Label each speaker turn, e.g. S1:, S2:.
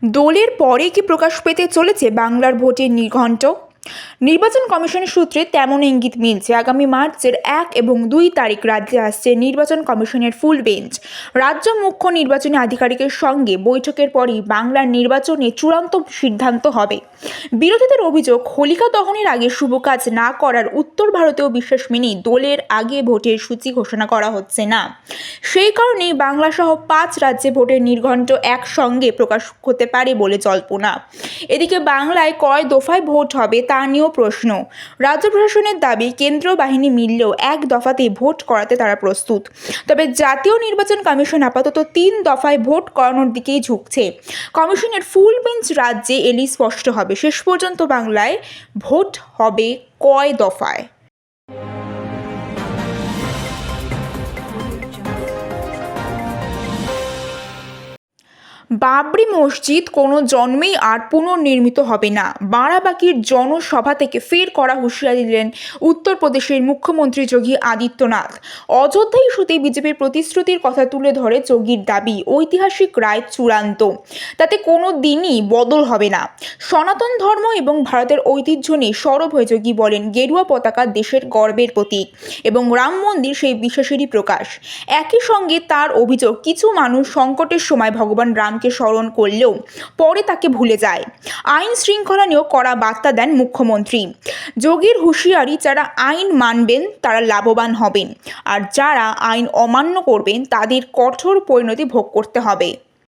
S1: দোলের পরে কি প্রকাশ পেতে চলেছে বাংলার ভোটের নির্ঘণ্ট? নির্বাচন কমিশনের সূত্রে তেমন ইঙ্গিত মিলছে। আগামী মার্চের 1 এবং 2 তারিখ রাজ্যে আসছে নির্বাচন কমিশনের ফুল বেঞ্চ। রাজ্য মুখ্য নির্বাচনী আধিকারিকের সঙ্গে বৈঠকের পরই বাংলার নির্বাচনে চূড়ান্ত সিদ্ধান্ত হবে। বিরোধীদের অভিযোগ, হোলিকা দহনের আগে শুভ কাজ না করার উত্তর ভারতীয় বিশ্বাস মেনেই দোলের আগে ভোটের সূচি ঘোষণা করা হচ্ছে না। সেই কারণেই বাংলাসহ 5 রাজ্যে ভোটের নির্ঘণ্ট একসঙ্গে প্রকাশ হতে পারে বলে জল্পনা। এদিকে বাংলায় কয় দফায় ভোট হবে তা নিয়েও প্রশ্ন। রাজ্য প্রশাসনের দাবি, কেন্দ্রীয় বাহিনী মিললেও এক দফাতেই ভোট করাতে তারা প্রস্তুত। তবে জাতীয় নির্বাচন কমিশন আপাতত 3 দফায় ভোট করানোর দিকেই ঝুঁকছে। কমিশনের ফুল বেঞ্চ রাজ্যে এলেই স্পষ্ট হবে শেষ পর্যন্ত বাংলায় ভোট হবে কয় দফায়। বাবরি মসজিদ কোনো জন্মেই আর পুনর্নির্মিত হবে না, বারাবাঁকির জনসভা থেকে ফের করা হুঁশিয়ারি দিলেন উত্তরপ্রদেশের মুখ্যমন্ত্রী যোগী আদিত্যনাথ। অযোধ্যা ইস্যুতে বিজেপির প্রতিশ্রুতির কথা তুলে ধরে যোগীর দাবি, ঐতিহাসিক রায় চূড়ান্ত, তাতে কোনো দিনই বদল হবে না। সনাতন ধর্ম এবং ভারতের ঐতিহ্য নিয়ে সরব হয়ে যোগী বলেন, গেরুয়া পতাকা দেশের গর্বের প্রতীক এবং রাম মন্দির সেই বিশ্বাসেরই প্রকাশ। একই সঙ্গে তার অভিযোগ, কিছু মানুষ সংকটের সময় ভগবান রামকে স্মরণ করলেও পরে তাকে ভুলে যায়। আইন শৃঙ্খলা নিয়েও কড়া বার্তা দেন মুখ্যমন্ত্রী। যোগীর হুঁশিয়ারি, যারা আইন মানবেন তারা লাভবান হবেন, আর যারা আইন অমান্য করবেন তাদের কঠোর পরিণতি ভোগ করতে হবে।